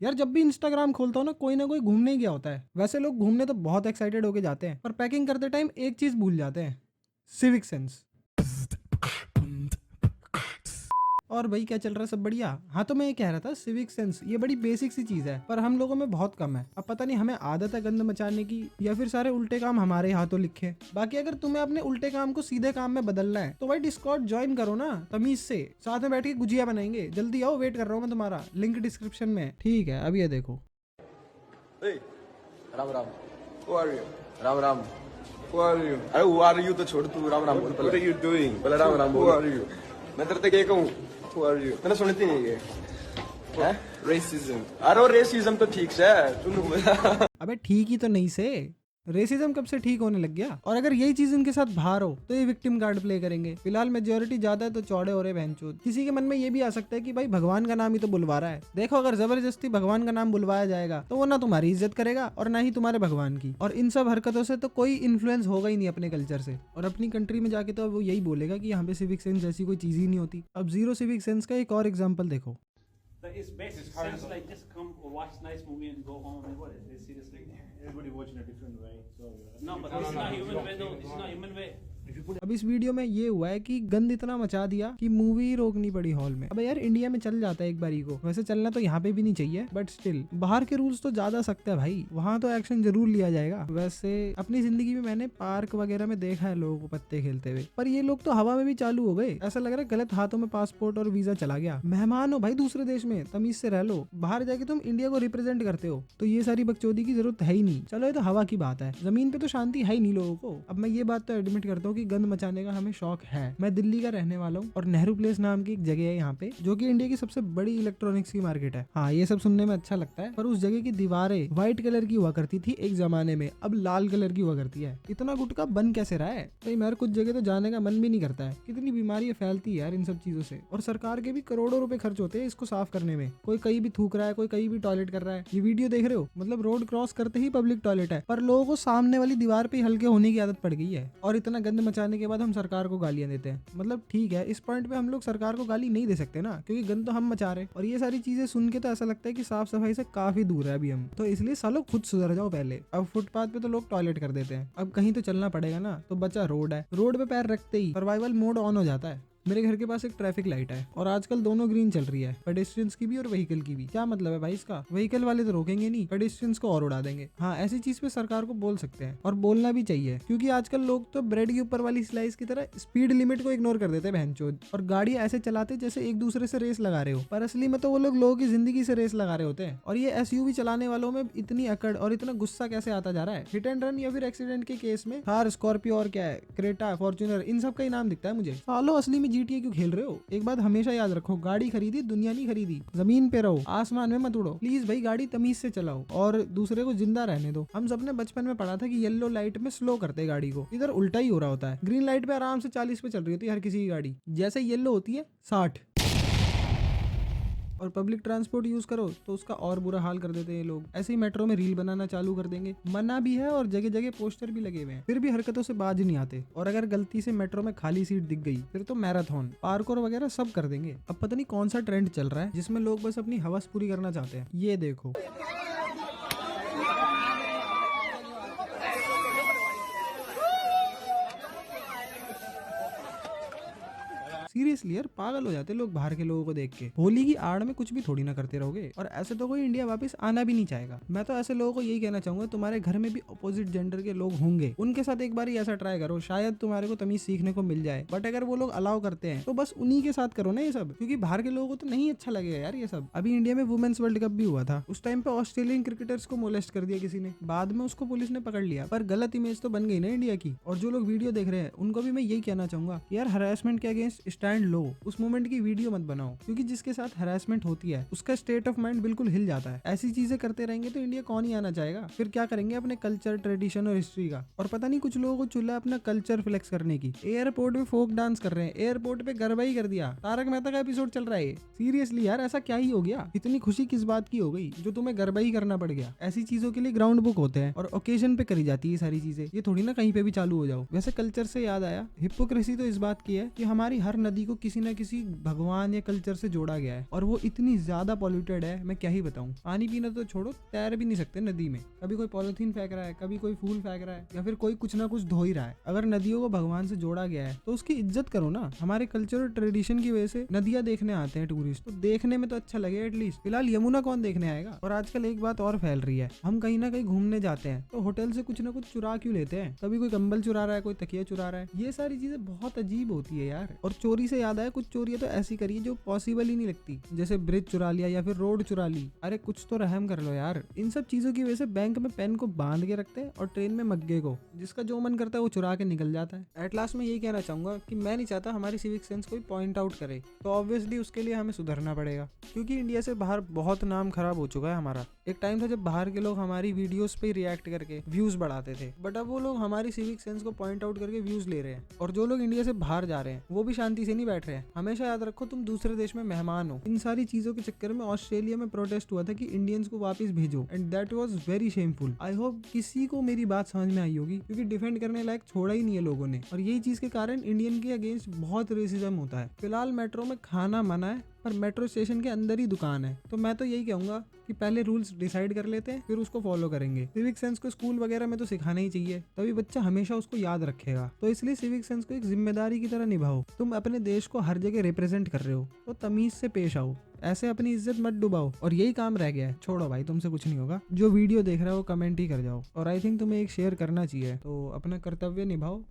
यार जब भी इंस्टाग्राम खोलता हूँ ना कोई घूमने ही गया होता है। वैसे लोग घूमने तो बहुत एक्साइटेड होके जाते हैं, पर पैकिंग करते टाइम एक चीज भूल जाते हैं, सिविक सेंस। और भाई क्या चल रहा है, सब बढ़िया? हाँ तो मैं ये कह रहा था, सिविक सेंस ये बड़ी बेसिक सी चीज है, पर हम लोगों में बहुत कम है। अब पता नहीं हमें आदत है गंद मचाने की, या फिर सारे उल्टे काम हमारे हाथों लिखे। बाकी अगर तुम्हें अपने उल्टे काम को सीधे काम में बदलना है तो भाई डिस्कॉर्ड ज्वाइन करो ना, तमीज से। साथ में बैठ के गुजिया बनाएंगे। जल्दी आओ, वेट कर रहा हूँ मैं तुम्हारा। लिंक डिस्क्रिप्शन में। ठीक है, अब ये देखो। Hey, Ram Ram. Who are you? Ram Ram. Who are you? अरे who are you तो छोड़, तू राम राम बोल पहले। What are you doing? पहले राम राम बोल। Who are you? मैं तेरे से कहूँ। Who are you? मैंने सुनती नहीं है। हैं? Racism। अरे वो racism तो ठीक से है। तू अबे ठीक ही तो नहीं से, रेसिज्म कब से ठीक होने लग गया? और अगर यही चीज इनके साथ बाहर हो तो ये विक्टिम कार्ड प्ले करेंगे। फिलहाल मेजोरिटी ज्यादा है तो चौड़े हो रहे बहनचोद। किसी के मन में ये भी आ सकता है कि भाई भगवान का नाम ही तो बुलवा रहा है। देखो, अगर जबरदस्ती भगवान का नाम बुलवाया जाएगा तो वो ना तुम्हारी इज्जत करेगा और ना ही तुम्हारे भगवान की। और इन सब हरकतों से तो कोई इन्फ्लुएंस होगा ही नहीं अपने कल्चर से। और अपनी कंट्री में जाके तो वो यही बोलेगा कि यहाँ पे सिविक सेंस जैसी कोई चीज ही नहीं होती। अब जीरो सिविक सेंस का एक और एग्जाम्पल देखो। It's basic sense like just come watch nice movie and go home. And what is this? Seriously? Everybody watching a different way. So No, but this is not human way. No, this is not human way. अब इस video में ये हुआ है कि गंद इतना मचा दिया कि मूवी रोकनी पड़ी हॉल में। अब यार इंडिया में चल जाता है एक बारी को, वैसे चलना तो यहाँ पे भी नहीं चाहिए, बट स्टिल बाहर के रूल्स तो ज्यादा सख्त है भाई। वहाँ तो एक्शन जरूर लिया जाएगा। वैसे अपनी जिंदगी में मैंने पार्क वगैरह में देखा है लोगों को पत्ते खेलते हुए, पर ये लोग तो हवा में भी चालू हो गए। ऐसा लग रहा है गलत हाथों में पासपोर्ट और वीजा चला गया। मेहमान हो भाई दूसरे देश में, तमीज से रह लो। बाहर जाके तुम इंडिया को रिप्रेजेंट करते हो तो ये सारी बकचोदी की जरूरत है ही नहीं। चलो ये तो हवा की बात है, जमीन पे तो शांति है ही नहीं लोगों को। अब मैं ये बात तो एडमिट करता हूँ कि गंद मचाने का हमें शौक है। मैं दिल्ली का रहने वाला हूँ और नेहरू प्लेस नाम की एक जगह है यहाँ पे, जो कि इंडिया की सबसे बड़ी इलेक्ट्रॉनिक्स की मार्केट है। हाँ, ये सब सुनने में अच्छा लगता है, पर उस जगह की दीवारें व्हाइट कलर की हुआ करती थी एक जमाने में, अब लाल कलर की हुआ करती है। इतना गुटका बन कैसे रहा है? तो यार कुछ जगह तो जाने का मन भी नहीं करता है। कितनी बीमारियां फैलती है यार इन सब चीजों से। और सरकार के भी करोड़ों रुपए खर्च होते हैं इसको साफ करने में। कोई कहीं भी थूक रहा है, कोई कहीं भी टॉयलेट कर रहा है। ये वीडियो देख रहे हो, मतलब रोड क्रॉस करते ही पब्लिक टॉयलेट है, पर लोगों को सामने वाली दीवार पे हल्के होने की आदत पड़ गई है। और इतना गंद मचाने के बाद हम सरकार को गालियां देते हैं। मतलब ठीक है, इस पॉइंट पे हम लोग सरकार को गाली नहीं दे सकते ना, क्योंकि गंद तो हम मचा रहे हैं। और ये सारी चीजें सुन के तो ऐसा लगता है कि साफ सफाई से काफी दूर है अभी हम तो। इसलिए सालों खुद सुधर जाओ पहले। अब फुटपाथ पे तो लोग टॉयलेट कर देते हैं, अब कहीं तो चलना पड़ेगा ना, तो बचा रोड है। रोड पे पैर रखते ही सर्वाइवल मोड ऑन हो जाता है। मेरे घर के पास एक ट्रैफिक लाइट है और आजकल दोनों ग्रीन चल रही है, पेडेस्ट्रियंस की भी और व्हीकल की भी। क्या मतलब है भाई इसका? व्हीकल वाले तो रोकेंगे नहीं, पेडेस्ट्रियंस को और उड़ा देंगे। हाँ, ऐसी चीज पे सरकार को बोल सकते हैं और बोलना भी चाहिए, क्योंकि आजकल लोग तो ब्रेड के ऊपर वाली स्लाइस की तरह स्पीड लिमिट को इग्नोर कर देते हैं बहनचोद, और गाड़ी ऐसे चलाते जैसे एक दूसरे से रेस लगा रहे हो, पर असली में तो वो लोग लोगों की जिंदगी से रेस लगा रहे होते हैं। और ये एसयूवी चलाने वालों में इतनी अकड़ और इतना गुस्सा कैसे आता जा रहा है? हिट एंड रन या फिर एक्सीडेंट के केस में थार, स्कॉर्पियो और क्या है, क्रेटा, फॉर्च्यूनर, इन सब का ही नाम दिखता है मुझे। सालो असली में जीटीए क्यों खेल रहे हो? एक बात हमेशा याद रखो, गाड़ी खरीदी दुनिया नहीं खरीदी। जमीन पे रहो, आसमान में मत उड़ो। प्लीज भाई गाड़ी तमीज से चलाओ और दूसरे को जिंदा रहने दो। हम सबने बचपन में पढ़ा था कि येलो लाइट में स्लो करते गाड़ी को, इधर उल्टा ही हो रहा होता है। ग्रीन लाइट पे आराम से 40 पे चल रही होती है हर किसी की गाड़ी, जैसे येलो होती है 60। और पब्लिक ट्रांसपोर्ट यूज करो तो उसका और बुरा हाल कर देते हैं लोग। ऐसे ही मेट्रो में रील बनाना चालू कर देंगे। मना भी है और जगह जगह पोस्टर भी लगे हुए हैं, फिर भी हरकतों से बाज नहीं आते। और अगर गलती से मेट्रो में खाली सीट दिख गई फिर तो मैराथन, पार्कोर वगैरह सब कर देंगे। अब पता नहीं कौन सा ट्रेंड चल रहा है जिसमें लोग बस अपनी हवस पूरी करना चाहते हैं। ये देखो, सीरियसली यार पागल हो जाते लोग बाहर के लोगों को देख के। होली की आड़ में कुछ भी थोड़ी ना करते रहोगे, और ऐसे तो कोई इंडिया वापस आना भी नहीं चाहेगा। मैं तो ऐसे लोगों को यही कहना चाहूंगा, तुम्हारे घर में भी अपोजिट जेंडर के लोग होंगे, उनके साथ एक बार ऐसा ट्राई करो, शायद तुम्हारे को तमीज सीखने को मिल जाए। बट अगर वो लोग अलाउ करते हैं तो बस उन्हीं के साथ करो ना ये सब, क्योंकि बाहर के लोगों को तो नहीं अच्छा लगेगा यार ये सब। अभी इंडिया में वुमेन्स वर्ल्ड कप भी हुआ था, उस टाइम पे ऑस्ट्रेलियन क्रिकेटर्स को मोलेस्ट कर दिया किसी ने, बाद में उसको पुलिस ने पकड़ लिया, पर गलत इमेज तो बन गई ना इंडिया की। और जो लोग वीडियो देख रहे हैं उनको भी मैं यही कहना चाहूंगा, यार हरासमेंट के अगेंस्ट स्टैंड लो, उस मोमेंट की वीडियो मत बनाओ, क्योंकि जिसके साथ हरासमेंट होती है उसका स्टेट ऑफ माइंड बिल्कुल हिल जाता है। ऐसी चीजें करते रहेंगे तो इंडिया कौन ही आना चाहेगा? फिर क्या करेंगे अपने कल्चर, ट्रेडिशन और हिस्ट्री का? और पता नहीं कुछ लोगों को चुला अपना कल्चर फ्लेक्स करने की। एयरपोर्ट पे फोक डांस कर रहे हैं, एयरपोर्ट पे गरबा ही कर दिया। तारक मेहता का एपिसोड चल रहा है। सीरियसली यार ऐसा क्या ही हो गया? इतनी खुशी किस बात की हो गई जो तुम्हें गरबा ही करना पड़ गया? ऐसी चीजों के लिए ग्राउंड बुक होते हैं और ओकेजन पे करी जाती है सारी चीजें। ये थोड़ी ना कहीं पे भी चालू हो जाओ। वैसे कल्चर से याद आया, हिपोक्रेसी तो इस बात की है कि हमारी हर नदी को किसी ना किसी भगवान या कल्चर से जोड़ा गया है और वो इतनी ज्यादा पॉल्यूटेड है, मैं क्या ही बताऊं। पानी पीना तो छोड़ो, तैर भी नहीं सकते नदी में। कभी कोई पॉलिथीन फेंक रहा है, कभी कोई फूल फेंक रहा है, या फिर कोई कुछ ना कुछ धो ही रहा है। अगर नदियों को भगवान से जोड़ा गया है तो उसकी इज्जत करो ना। हमारे कल्चर और ट्रेडिशन की वजह से नदियां देखने आते हैं टूरिस्ट, तो देखने में तो अच्छा लगे एटलीस्ट। फिलहाल यमुना कौन देखने आएगा। और आजकल एक बात और फैल रही है, हम कहीं ना कहीं घूमने जाते हैं तो होटल से कुछ ना कुछ चुरा क्यों लेते हैं। कभी कोई कंबल चुरा रहा है, कोई तकिया चुरा रहा है। ये सारी चीजें बहुत अजीब होती है यार। और चोरी से याद आया, कुछ चोरियां तो ऐसी करी जो पॉसिबल ही नहीं लगती, जैसे ब्रिज चुरा लिया या फिर रोड चुरा ली। अरे कुछ तो रहम कर लो यार। इन सब चीजों की वजह से बैंक में पेन को बांध के रखते हैं और ट्रेन में मग्गे को, जिसका जो मन करता है वो चुरा के निकल जाता है। एट लास्ट में यही कहना चाहूंगा कि मैं नहीं चाहता हमारी सिविक सेंस कोई पॉइंट आउट करे, तो ऑब्वियसली उसके लिए हमें सुधरना पड़ेगा, क्योंकि इंडिया से बाहर बहुत नाम खराब हो चुका है हमारा। एक टाइम था जब बाहर के लोग हमारी वीडियोस पे रिएक्ट करके व्यूज बढ़ाते थे, बट अब वो लोग हमारी सिविक सेंस को पॉइंट आउट करके व्यूज ले रहे हैं। और जो लोग इंडिया से बाहर जा रहे हैं वो भी शांति से नहीं बैठ रहे हैं। हमेशा याद रखो, तुम दूसरे देश में मेहमान हो। इन सारी चीजों के चक्कर में ऑस्ट्रेलिया में प्रोटेस्ट हुआ था कि इंडियंस को वापस भेजो, and that was very shameful. I hope किसी को मेरी बात समझ में आई होगी, क्योंकि डिफेंड करने लायक छोड़ा ही नहीं है लोगों ने। और यही चीज के कारण इंडियन के अगेंस्ट बहुत रेसिज्म होता है। फिलहाल मेट्रो में खाना मना है, पर मेट्रो स्टेशन के अंदर ही दुकान है। तो मैं तो यही कहूंगा कि पहले रूल्स डिसाइड कर लेते हैं, फिर उसको फॉलो करेंगे। सिविक सेंस को स्कूल वगैरह में तो सिखाना ही चाहिए, तभी बच्चा हमेशा उसको याद रखेगा। तो इसलिए सिविक सेंस को एक जिम्मेदारी की तरह निभाओ। तुम अपने देश को हर जगह रिप्रेजेंट कर रहे हो तो तमीज से पेश आओ, ऐसे अपनी इज्जत मत डुबाओ। और यही काम रह गया है, छोड़ो भाई, तुमसे कुछ नहीं होगा। जो वीडियो देख रहा है वो कमेंट ही कर जाओ, और आई थिंक तुम्हें एक शेयर करना चाहिए। तो अपना कर्तव्य निभाओ।